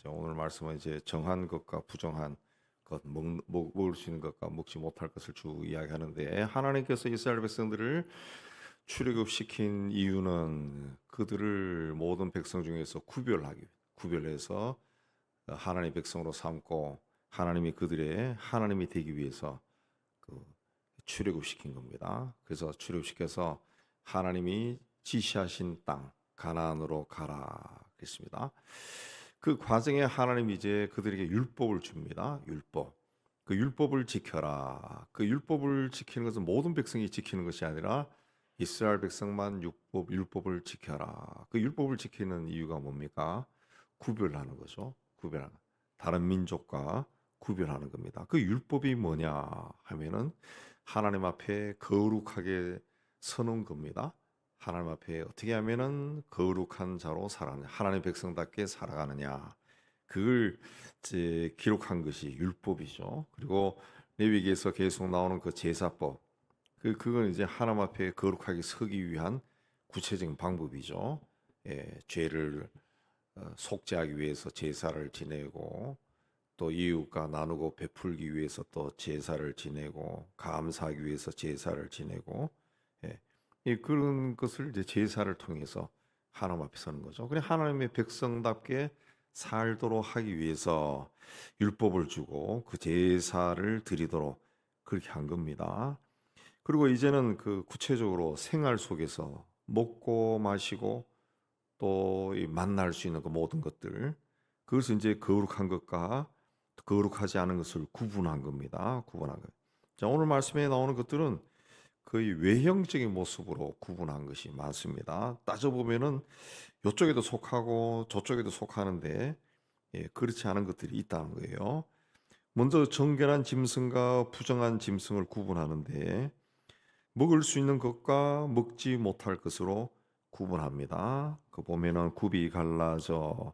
오늘 말씀은 이제 정한 것과 부정한 것, 먹을 수 있는 것과 먹지 못할 것을 주 이야기하는데, 하나님께서 이스라엘 백성들을 출애굽시킨 이유는 그들을 모든 백성 중에서 구별해서 하나님의 백성으로 삼고 하나님이 그들의 하나님이 되기 위해서 그 출애굽시킨 겁니다. 그래서 출애굽시켜서 하나님이 지시하신 땅 가나안으로 가라 그랬습니다. 그 과정에 하나님이 이제 그들에게 율법을 줍니다. 율법. 그 율법을 지켜라. 그 율법을 지키는 것은 모든 백성이 지키는 것이 아니라 이스라엘 백성만 율법을 지켜라. 그 율법을 지키는 이유가 뭡니까? 구별하는 거죠. 구별하는. 다른 민족과 구별하는 겁니다. 그 율법이 뭐냐 하면은 하나님 앞에 거룩하게 서는 겁니다. 하나님 앞에 어떻게 하면은 거룩한 자로 살아가느냐, 하나님의 백성답게 살아가느냐, 그걸 이제 기록한 것이 율법이죠. 그리고 레위기에서 계속 나오는 그 제사법, 그건 이제 하나님 앞에 거룩하게 서기 위한 구체적인 방법이죠. 죄를 속죄하기 위해서 제사를 지내고, 또 이웃과 나누고 베풀기 위해서 또 제사를 지내고, 감사하기 위해서 제사를 지내고, 예, 그런 것을 이제 제사를 통해서 하나님 앞에 서는 거죠. 그래 하나님의 백성답게 살도록 하기 위해서 율법을 주고 그 제사를 드리도록 그렇게 한 겁니다. 그리고 이제는 그 구체적으로 생활 속에서 먹고 마시고 또 만날 수 있는 그 모든 것들, 그것을 이제 거룩한 것과 거룩하지 않은 것을 구분한 겁니다. 구분한 것. 자, 오늘 말씀에 나오는 것들은 거의 외형적인 모습으로 구분한 것이 많습니다. 따져보면은 이쪽에도 속하고 저쪽에도 속하는데, 그렇지 않은 것들이 있다는 거예요. 먼저 정결한 짐승과 부정한 짐승을 구분하는데, 먹을 수 있는 것과 먹지 못할 것으로 구분합니다. 그 보면은 굽이 갈라져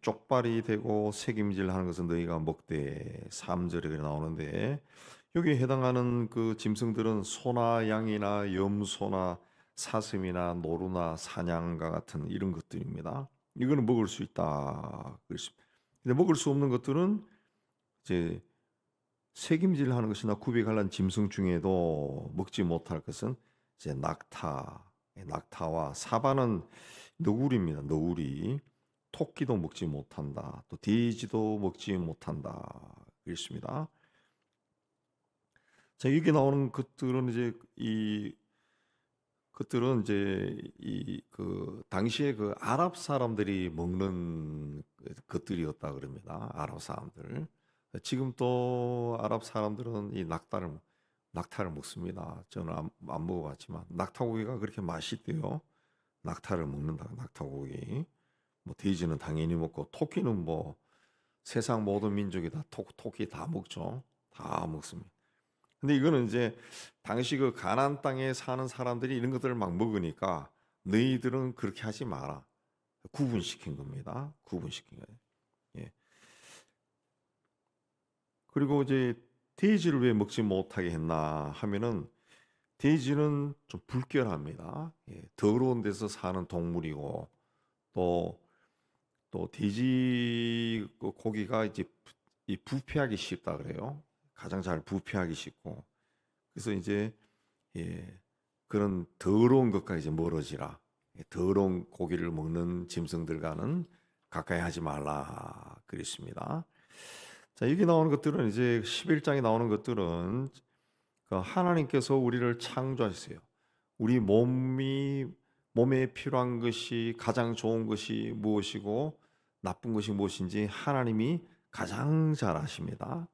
쪽발이 되고 색임질하는 것은 너희가 먹되 3절에 나오는데, 여기에 해당하는 그 짐승들은 소나 양이나 염소나 사슴이나 노루나 사냥과 같은 이런 것들입니다. 이거는 먹을 수 있다 그랬습니다. 근데 먹을 수 없는 것들은 이제 색임질하는 것이나 굽이 갈란 짐승 중에도 먹지 못할 것은 이제 낙타와 사바는 너구리입니다. 너구리. 토끼도 먹지 못한다. 또 돼지도 먹지 못한다. 그렇습니다. 자, 여기 나오는 것들은 이제 이 그 당시에 그 아랍 사람들이 먹는 것들이었다 그럽니다. 아랍 사람들. 지금 또 아랍 사람들은 이 낙타를 먹습니다. 저는 안 먹어봤지만 낙타고기가 그렇게 맛있대요. 낙타를 먹는다. 낙타고기. 뭐 돼지는 당연히 먹고 토끼는 뭐 세상 모든 민족이 다 토끼 다 먹죠. 다 먹습니다. 근데 이거는 이제 당시 그 가나안 땅에 사는 사람들이 이런 것들을 막 먹으니까 너희들은 그렇게 하지 마라. 구분시킨 겁니다. 구분시킨 거예요. 예. 그리고 이제 돼지를 왜 먹지 못하게 했나 하면은 돼지는 좀 불결합니다. 더러운 데서 사는 동물이고 또 돼지 고기가 이제 이 부패하기 쉽다 그래요. 가장 잘 부패하기 쉽고, 그래서 이제 그런 더러운 것과 이제 멀어지라. 더러운 고기를 먹는 짐승들과는 가까이 하지 말라 그랬습니다. 자, 여기 나오는 것들은 이제 11장에 나오는 것들은 그 하나님께서 우리를 창조하셨어요. 우리 몸에 필요한 것이 가장 좋은 것이 무엇이고 나쁜 것이 무엇인지 하나님이 가장 잘 아십니다.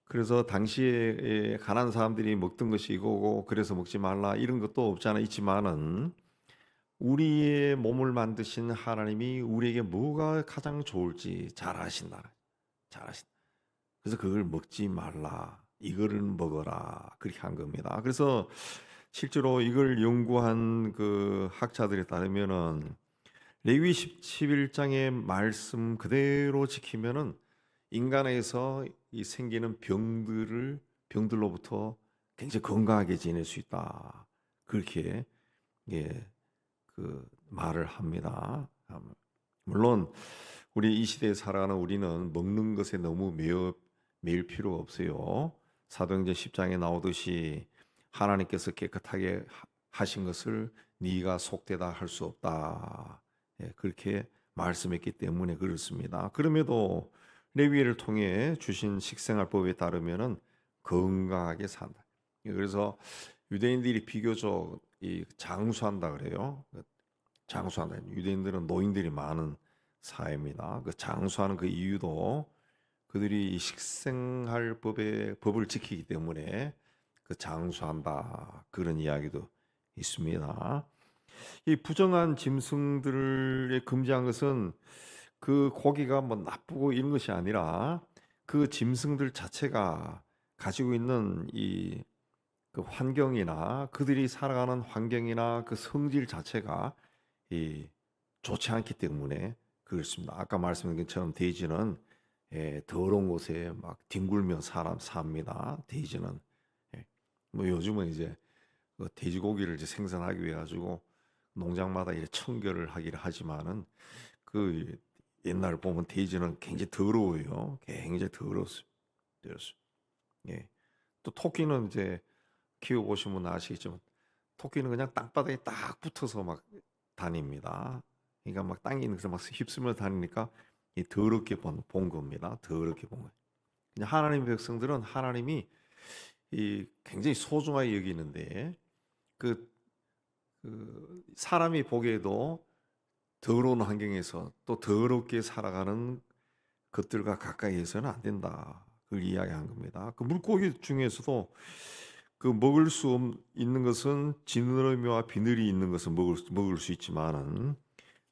그래서 당시에 가난한 사람들이 먹던 것이 이거고 그래서 먹지 말라 이런 것도 없지 않아 있지만은 우리의 몸을 만드신 하나님이 우리에게 뭐가 가장 좋을지 잘 아신다. 잘 아신다. 그래서 그걸 먹지 말라. 이거를 먹어라. 그렇게 한 겁니다. 그래서 실제로 이걸 연구한 그 학자들에 따르면은 레위 11장의 말씀 그대로 지키면은 인간에서 이 생기는 병들로부터 굉장히 건강하게 지낼 수 있다. 그렇게 그 말을 합니다. 물론 우리 이 시대에 살아가는 우리는 먹는 것에 너무 매일 필요 없어요. 사도행전 10장에 나오듯이 하나님께서 깨끗하게 하신 것을 네가 속되다 할 수 없다. 예, 그렇게 말씀했기 때문에 그렇습니다. 그럼에도 레위를 통해 주신 식생활법에 따르면은 건강하게 산다. 예, 그래서 유대인들이 비교적 이 장수한다 그래요. 장수한다. 유대인들은 노인들이 많은 사회입니다. 그 장수하는 그 이유도 그들이 이 식생활 법을 지키기 때문에 그 장수한다 그런 이야기도 있습니다. 이 부정한 짐승들을 금지한 것은 그 고기가 뭐 나쁘고 이런 것이 아니라 그 짐승들 자체가 가지고 있는 이 그 환경이나 그들이 살아가는 환경이나 그 성질 자체가 이 좋지 않기 때문에 그렇습니다. 아까 말씀드린 것처럼 돼지는 더러운 곳에 막 뒹굴며 사람 삽니다. 돼지는 예. 뭐 요즘은 이제 그 돼지고기를 이제 생산하기 위해 가지고 농장마다 이렇게 청결을 하기를 하지만은 그 옛날 보면 돼지는 굉장히 더러워요. 굉장히 더러웠어요. 더러웠어요. 예. 또 토끼는 이제 키워보시면 아시겠지만 토끼는 그냥 땅바닥에 딱 붙어서 막 다닙니다. 그러니까 막 땅에 있는 막 휩쓸며 다니니까 이 더럽게 본 겁니다. 더럽게 본 거예요. 그냥 하나님의 백성들은 하나님이 이 굉장히 소중하게 여기는데 그, 그 사람이 보기에도 더러운 환경에서 또 더럽게 살아가는 것들과 가까이 해서는 안 된다. 그걸 이야기한 겁니다. 그 물고기 중에서도 그 먹을 수 있는 것은 지느러미와 비늘이 있는 것은 먹을 수 있지만은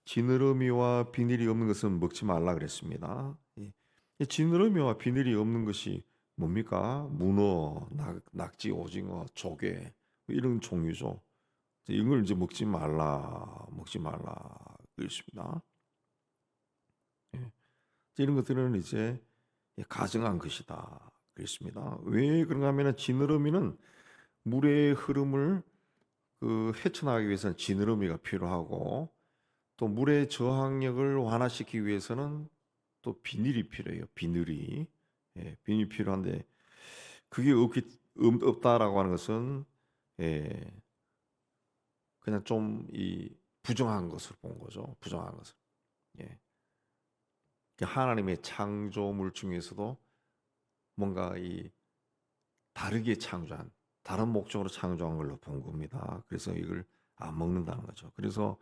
지느러미와 비늘이 없는 것은 먹지 말라 그랬습니다. 이 지느러미와 비늘이 없는 것이 뭡니까? 문어, 낙지, 오징어, 조개 뭐 이런 종류죠. 이걸 이제 먹지 말라 그랬습니다. 예. 이런 것들은 이제 가증한 것이다 그랬습니다. 왜 그런가 하면은 지느러미는 물의 흐름을 그 헤쳐나가기 위해서는 지느러미가 필요하고 또 물의 저항력을 완화시키기 위해서는 또 비닐이 필요해요. 비늘이 비닐이 필요한데 그게 없다라고 하는 것은 예, 그냥 좀 이 부정한 것을 본 거죠. 부정한 것을. 예. 하나님의 창조물 중에서도 뭔가 이 다르게 창조한 다른 목적으로 창조한 걸로 본 겁니다. 그래서 이걸 안 먹는다는 거죠. 그래서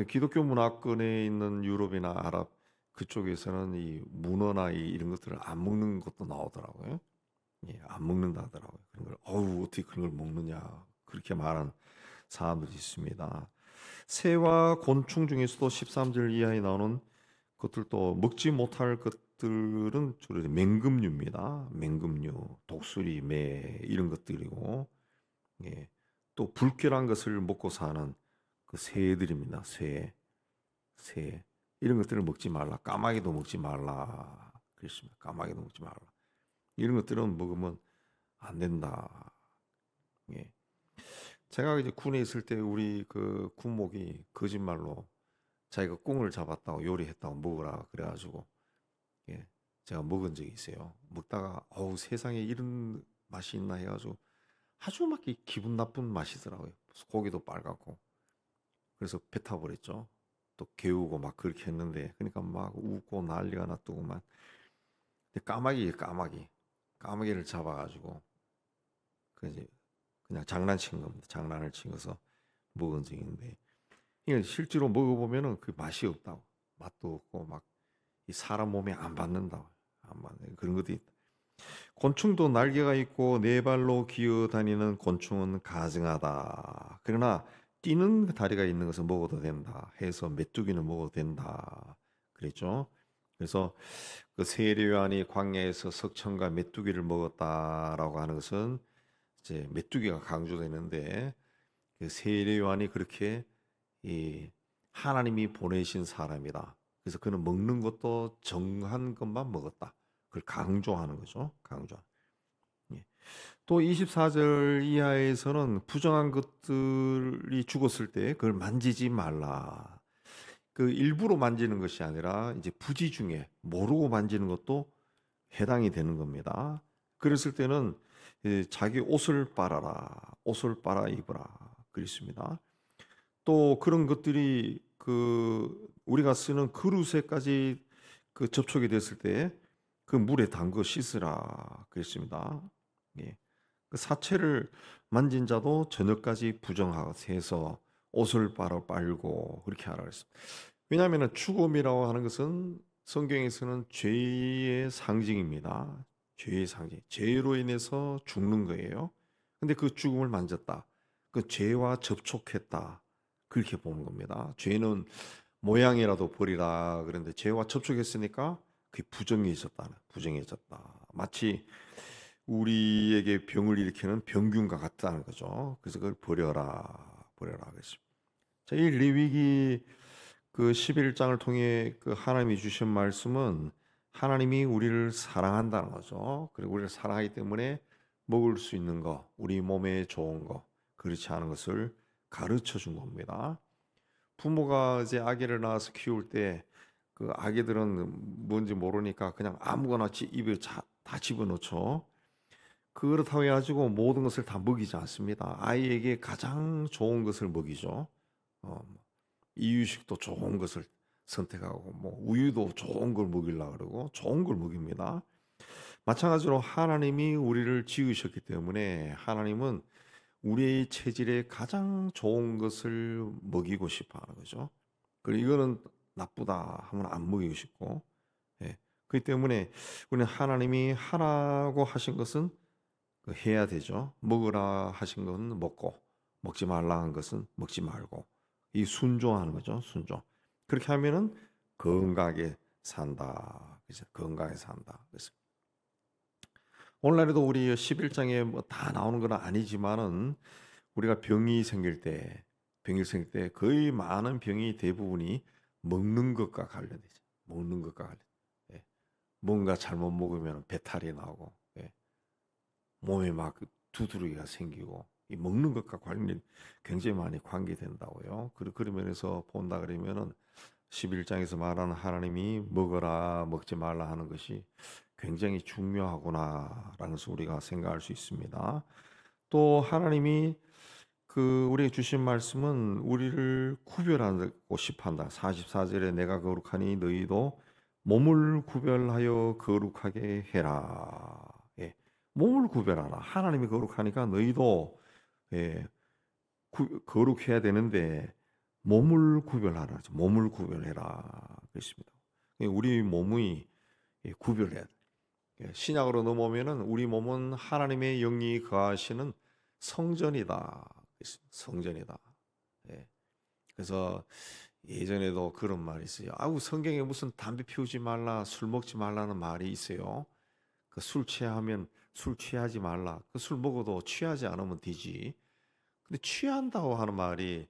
기독교 문화권에 있는 유럽이나 아랍 그쪽에서는 이 문어나 이런 것들을 안 먹는 것도 나오더라고요. 예, 안 먹는다 하더라고요. 그런 걸 어우 어떻게 그런 걸 먹느냐 그렇게 말하는 사람들이 있습니다. 새와 곤충 중에서도 13절 이하에 나오는 것들도 먹지 못할 것들은 주로 맹금류입니다. 맹금류, 독수리, 매 이런 것들이고, 예. 또 불결한 것을 먹고 사는 그 새들입니다. 새 이런 것들을 먹지 말라. 까마귀도 먹지 말라. 그렇습니다. 까마귀도 먹지 말라. 이런 것들은 먹으면 안 된다. 예. 제가 이제 군에 있을 때 우리 그 군목이 거짓말로 자기가 꽁을 잡았다고 요리했다고 먹으라 그래가지고 예, 제가 먹은 적이 있어요. 먹다가 어우 세상에 이런 맛이 있나 해가지고 아주 막 기분 나쁜 맛이더라고요. 고기도 빨갛고 그래서 배 타버렸죠. 또 개우고 막 그렇게 했는데 그러니까 막 웃고 난리가 났더구만. 근데 까마귀를 잡아가지고 그 이제 그냥 장난친 겁니다. 장난을 치면서 먹은 적이 있는데 이게 실제로 먹어보면은 그 맛이 없다고 맛도 없고 막 이 사람 몸에 안 받는다고 안 받는 그런 것도 있다. 곤충도 날개가 있고 네 발로 기어다니는 곤충은 가증하다. 그러나 뛰는 다리가 있는 것은 먹어도 된다. 해서 메뚜기는 먹어도 된다. 그랬죠. 그래서 그 세례요한이 광야에서 석청과 메뚜기를 먹었다라고 하는 것은 이제 메뚜기가 강조되는데 그 세례요한이 그렇게 이 하나님이 보내신 사람이다. 그래서 그는 먹는 것도 정한 것만 먹었다. 그걸 강조하는 거죠. 강조. 예. 또 24절 이하에서는 부정한 것들이 죽었을 때 그걸 만지지 말라. 그 일부러 만지는 것이 아니라 이제 부지 중에 모르고 만지는 것도 해당이 되는 겁니다. 그랬을 때는 자기 옷을 빨아라, 옷을 빨아 입어라 그랬습니다. 또 그런 것들이 그 우리가 쓰는 그릇에까지 그 접촉이 됐을 때 그 물에 담궈 씻으라 그랬습니다. 예. 그 사체를 만진 자도 저녁까지 부정하세서 옷을 빨고 그렇게 하라 그랬습니다. 왜냐하면 죽음이라고 하는 것은 성경에서는 죄의 상징입니다. 죄의 상징. 죄로 인해서 죽는 거예요. 근데 그 죽음을 만졌다. 그 죄와 접촉했다. 그렇게 보는 겁니다. 죄는 모양이라도 버리라. 그런데 죄와 접촉했으니까 그게 부정해졌다. 마치 우리에게 병을 일으키는 병균과 같다는 거죠. 그래서 그걸 버려라 그랬습니다. 자, 이 레위기 그 11장을 통해 그 하나님이 주신 말씀은 하나님이 우리를 사랑한다는 거죠. 그리고 우리를 사랑하기 때문에 먹을 수 있는 거, 우리 몸에 좋은 거, 그렇지 않은 것을 가르쳐 준 겁니다. 부모가 이제 아기를 낳아서 키울 때 그 아기들은 뭔지 모르니까 그냥 아무거나 입에 다 집어넣죠. 그렇다고 해가지고 모든 것을 다 먹이지 않습니다. 아이에게 가장 좋은 것을 먹이죠. 이유식도 좋은 것을 선택하고 뭐 우유도 좋은 걸 먹이려고 그러고 좋은 걸 먹입니다. 마찬가지로 하나님이 우리를 지으셨기 때문에 하나님은 우리의 체질에 가장 좋은 것을 먹이고 싶어 하는 거죠. 그리고 이거는 나쁘다 하면 안 먹이고 싶고, 예. 그렇기 때문에 우리는 하나님이 하라고 하신 것은 해야 되죠. 먹으라 하신 것은 먹고, 먹지 말라 한 것은 먹지 말고, 이 순종하는 거죠. 순종. 그렇게 하면은 건강하게 산다. 그래서 건강하게 산다. 그래서 오늘날에도 우리 11장에 뭐 다 나오는 건 아니지만은 우리가 병이 생길 때 거의 많은 병이 대부분이 먹는 것과 관련되죠. 먹는 것과 관련. 예. 뭔가 잘못 먹으면 배탈이 나고, 예. 몸에 막 두드러기가 생기고, 이 먹는 것과 관련 굉장히 많이 관계된다고요. 그런 면에서 본다 그러면은 11장에서 말하는 하나님이 먹어라, 먹지 말라 하는 것이 굉장히 중요하구나라는 것을 우리가 생각할 수 있습니다. 또 하나님이 그 우리에게 주신 말씀은 우리를 구별하고 싶어 한다. 44절에 내가 거룩하니 너희도 몸을 구별하여 거룩하게 해라. 예. 몸을 구별하라. 하나님이 거룩하니까 너희도 예, 거룩해야 되는데 몸을 구별하라. 몸을 구별해라. 그렇습니다. 우리 몸이 구별해야 돼. 신약으로 넘어오면은 우리 몸은 하나님의 영이 거하시는 성전이다. 성전이다. 예. 그래서 예전에도 그런 말이 있어요. 아우 성경에 무슨 담배 피우지 말라, 술 먹지 말라는 말이 있어요. 그 술 취하면 술 취하지 말라. 그 술 먹어도 취하지 않으면 되지. 근데 취한다고 하는 말이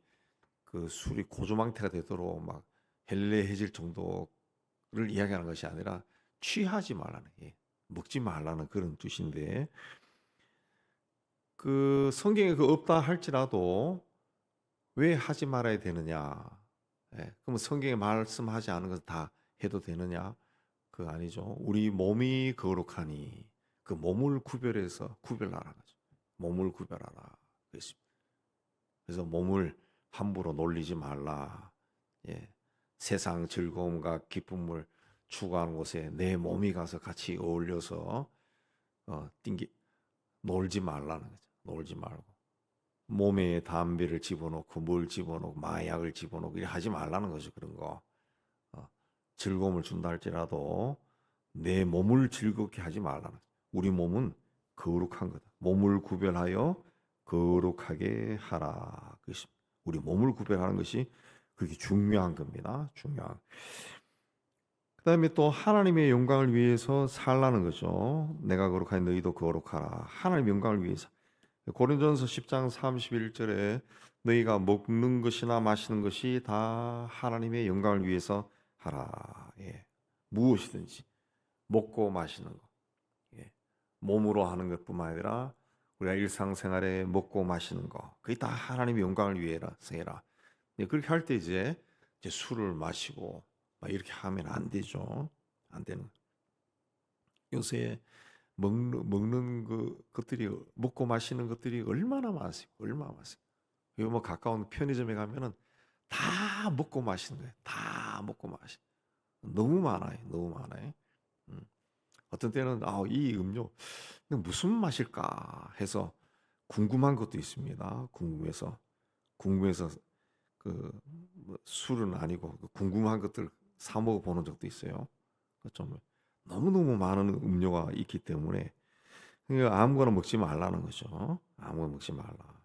그 술이 고조망태가 되도록 막 헬레해질 정도를 이야기하는 것이 아니라 취하지 말라는 게 먹지 말라는 그런 뜻인데 그 성경에 그 없다 할지라도 왜 하지 말아야 되느냐? 예, 그럼 성경에 말씀하지 않은 것을 다 해도 되느냐? 그 아니죠. 우리 몸이 거룩하니 그 몸을 구별하라 거죠. 몸을 구별하라. 그랬습니다. 그래서 몸을 함부로 놀리지 말라. 예, 세상 즐거움과 기쁨을 추구하는 곳에 내 몸이 가서 같이 어울려서 띵기 놀지 말라는 거죠. 놀지 말고 몸에 담배를 집어넣고 뭘 집어넣고 마약을 집어넣고 이래 하지 말라는 거죠. 그런 거 즐거움을 준다 할지라도 내 몸을 즐겁게 하지 말라는 거죠. 우리 몸은 거룩한 거다. 몸을 구별하여 거룩하게 하라. 그것이 우리 몸을 구별하는 것이 그렇게 중요한 겁니다. 중요한. 그다음에 또 하나님의 영광을 위해서 살라는 거죠. 내가 거룩하니 너희도 거룩하라. 하나님의 영광을 위해서. 고린도전서 10장 31절에 너희가 먹는 것이나 마시는 것이 다 하나님의 영광을 위해서 하라. 예. 무엇이든지 먹고 마시는 것. 예. 몸으로 하는 것뿐만 아니라 우리가 일상생활에 먹고 마시는 거. 그게 다 하나님의 영광을 위해서 해라. 예. 그렇게 할 때 이제 이제 술을 마시고 막 이렇게 하면 안 되죠. 안 되는. 요새 먹는 것들이 먹고 마시는 것들이 얼마나 많습니까? 얼마나 많습니까? 여기 뭐 가까운 편의점에 가면은 다 먹고 마시는 거예요. 다 먹고 마시. 너무 많아요. 너무 많아요. 음. 어떤 때는 이 음료 무슨 맛일까 해서 궁금한 것도 있습니다. 궁금해서 그뭐 술은 아니고 그 궁금한 것들 사 먹어 보는 적도 있어요. 좀 너무너무 많은 음료가 있기 때문에 그러니까 아무거나 먹지 말라는 거죠. 아무거나 먹지 말라.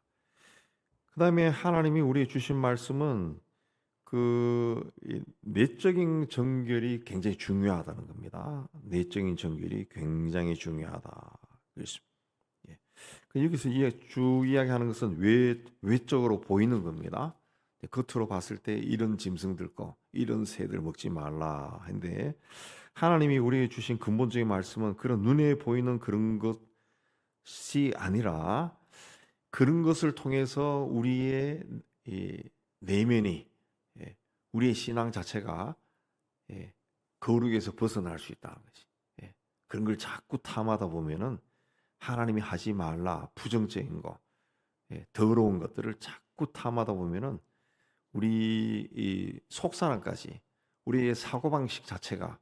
그다음에 하나님이 우리에게 주신 말씀은 이 내적인 정결이 굉장히 중요하다는 겁니다. 내적인 정결이 굉장히 중요하다. 그렇습니다. 예. 여기서 이야기하는 것은 외적으로 보이는 겁니다. 겉으로 봤을 때 이런 짐승들 이런 새들 먹지 말라 했는데 하나님이 우리에게 주신 근본적인 말씀은 그런 눈에 보이는 그런 것이 아니라 그런 것을 통해서 우리의 이 내면이 우리의 신앙 자체가 거룩에서 벗어날 수 있다는 것이. 그런 걸 자꾸 탐하다 보면은 하나님이 하지 말라 부정적인 거, 더러운 것들을 자꾸 탐하다 보면은 우리 이 속사람까지 우리의 사고방식 자체가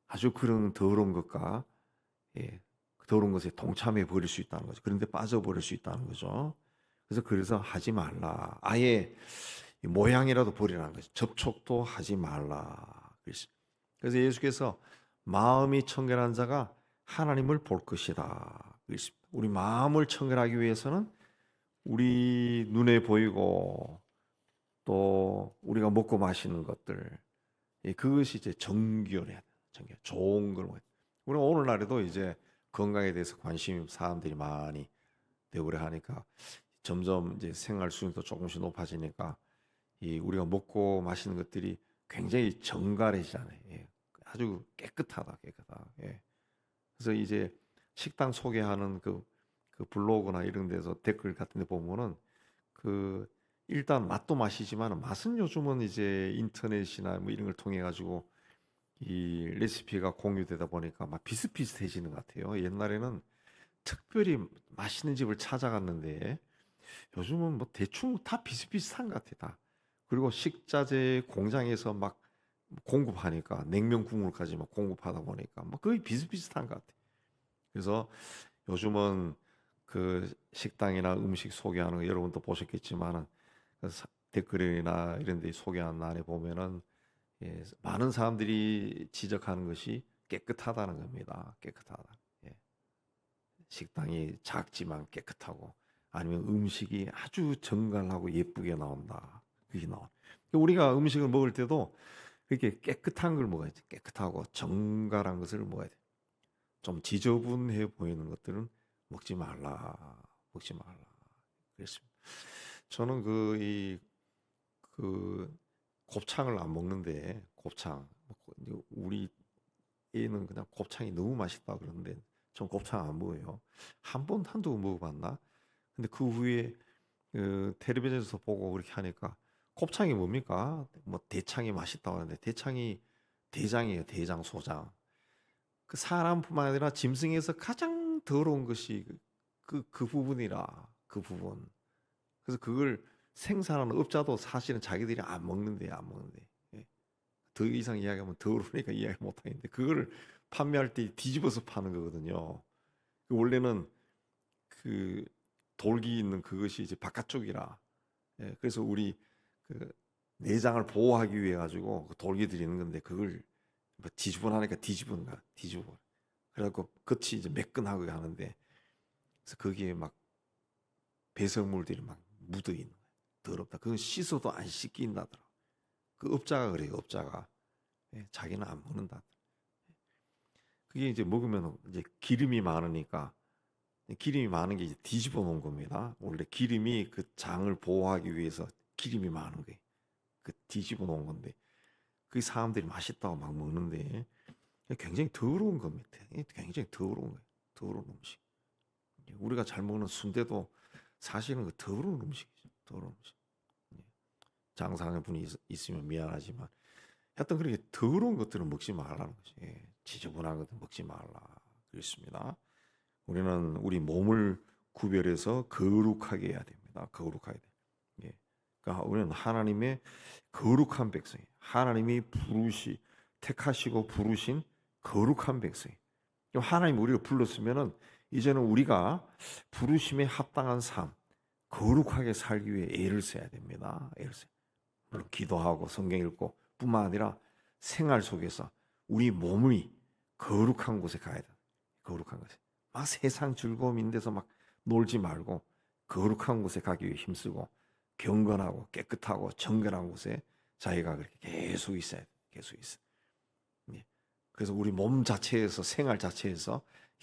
아주 그런 더러운 것과 더러운 것에 동참해 버릴 수 있다는 거죠. 그런데 빠져버릴 수 있다는 거죠. 그래서 하지 말라. 아예 모양이라도 버리라는 거죠. 접촉도 하지 말라. 그래서 예수께서 마음이 청결한 자가 하나님을 볼 것이다. 우리 마음을 청결하기 위해서는 우리 눈에 보이고 또 우리가 먹고 마시는 것들 그것이 이제 정결해야 돼. 정결. 좋은 걸 먹어야 돼. 우리가 오늘날에도 이제 건강에 대해서 관심 사람들이 많이 되고 하니까 점점 이제 생활 수준도 조금씩 높아지니까 우리가 먹고 마시는 것들이 굉장히 정갈해지잖아요. 아주 깨끗하다. 예. 그래서 이제 식당 소개하는 그 블로그나 이런 데서 댓글 같은 데 보면은 일단 맛도 맛이지만 맛은 요즘은 이제 인터넷이나 뭐 이런 걸 통해 가지고 이 레시피가 공유되다 보니까 막 비슷비슷해지는 것 같아요. 옛날에는 특별히 맛있는 집을 찾아갔는데 요즘은 뭐 대충 다 비슷비슷한 것 같아 다. 그리고 식자재 공장에서 막 공급하니까 냉면 국물까지 막 공급하다 보니까 뭐 거의 비슷비슷한 것 같아. 그래서 요즘은 그 식당이나 음식 소개하는 거 여러분도 보셨겠지만은 댓글이나 이런 데 소개하는 안에 보면은 많은 사람들이 지적하는 것이 깨끗하다는 겁니다. 깨끗하다. 예. 식당이 작지만 깨끗하고 아니면 음식이 아주 정갈하고 예쁘게 나온다. 그게 나와. 우리가 음식을 먹을 때도 그렇게 깨끗한 걸 먹어야지. 깨끗하고 정갈한 것을 먹어야 돼. 좀 지저분해 보이는 것들은 먹지 말라. 먹지 말라. 그랬습니다. 저는 곱창을 안 먹는데 곱창 우리 애는 그냥 곱창이 너무 맛있다 그러는데 전 곱창 안 먹어요. 한 번 한두 번 먹어봤나? 근데 그 후에 텔레비전에서 보고 그렇게 하니까 곱창이 뭡니까? 뭐 대창이 맛있다고 하는데 대창이 대장이에요. 대장 소장. 그 사람뿐만 아니라 짐승에서 가장 더러운 것이 그 부분이라 그 부분. 그래서 그걸 생산하는 업자도 사실은 자기들이 안 먹는데 안 먹는데 예. 더 이상 이야기하면 더러우니까 이야기 못 하겠는데 그거를 판매할 때 뒤집어서 파는 거거든요. 원래는 그 돌기 있는 그것이 이제 바깥쪽이라 그래서 우리 그 내장을 보호하기 위해 가지고 그 돌기 들이는 건데 그걸 뭐 뒤집어나니까 뒤집어 그래갖고 겉이 이제 매끈하게 하는데 그래서 거기에 막 배설물들이 막 묻어 있는 거야. 더럽다. 그건 씻어도 안 씻긴다더라. 그 업자가 그래요. 업자가 자기는 안 먹는다. 그게 이제 먹으면 이제 기름이 많으니까 기름이 많은 게 이제 뒤집어 놓은 겁니다. 원래 기름이 그 장을 보호하기 위해서 기름이 많은 거예요. 그 뒤집어 놓은 건데 그 사람들이 맛있다고 막 먹는데 굉장히 더러운 겁니다. 굉장히 더러운 거예요. 더러운 음식. 우리가 잘 먹는 순대도 사실은 그 더러운 음식이죠. 더러운 음식. 장사하는 분이 있으면 미안하지만 하여튼 그렇게 더러운 것들은 먹지 말라는 거지. 지저분한 것들 먹지 말라 그랬습니다. 우리는 우리 몸을 구별해서 거룩하게 해야 됩니다. 거룩하게 돼. 예. 그러니까 우리는 하나님의 거룩한 백성, 하나님이 택하시고 부르신 거룩한 백성. 하나님 우리가 불렀으면은 이제는 우리가 부르심에 합당한 삶, 거룩하게 살기 위해 애를 써야 됩니다. 애를 써. 물론 기도하고 성경 읽고 뿐만 아니라 생활 속에서 우리 몸이 거룩한 곳에 가야 돼. 거룩한 곳에. 막 세상 즐거움인데서 막 놀지 말고 거룩한 곳에 가기 위해 힘쓰고 경건하고 깨끗하고 정결한 곳에 자기가 그렇게 계속 있어야 돼. 계속 있어. 예. 그래서 우리 몸 자체에서 생활 자체에서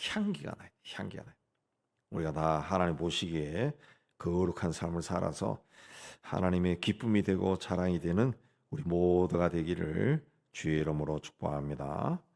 향기가 나요. 향기가 나요. 우리가 다 하나님 보시기에 거룩한 삶을 살아서 하나님의 기쁨이 되고 자랑이 되는 우리 모두가 되기를 주의 이름으로 축복합니다.